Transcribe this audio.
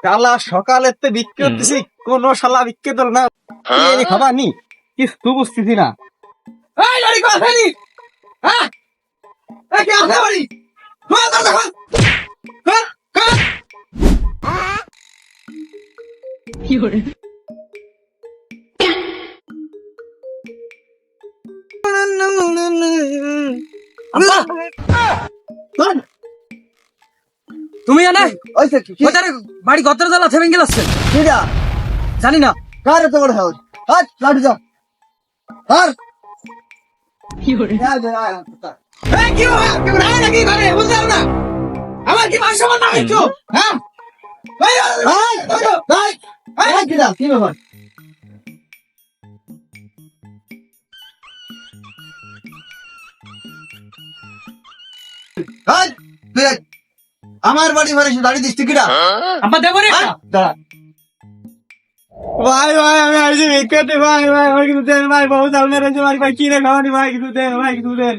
কালা সকালের তে বিক্রি করতেছি, কোন শালা বিক্রি তোর না খাবার নি কিছু বুঝতেছি না। এই লড়ি কথা নি, হ্যাঁ কে আছে বাড়ি? তুমি জানা বাড়ি কত জ্বালা থেমে গেছে জানি না কার এত বড় হাউস? হাট লাঠি যা আর কি হরে এই কি হয় কি রায় নাকি ঘরে বুঝলাম না। আমার কি ভাষা না হইছো? হ্যাঁ ভাই ভাই ভাই কি দাও কি ব্যাপার? হাট দেখ আমার বাড়ি ঘরে দাঁড়িয়ে দিস টিকিটা আব্বা দেবো রে দাঁড়া ভাই ভাই আমি আইছি ভিক্ষাতে ভাই ভাই আমার কিছু দেন ভাই বহু চাল মেরেছে ভাই ভাই কি রে খাওয়ানি ভাই কিছু দেন ভাই কিছু দেন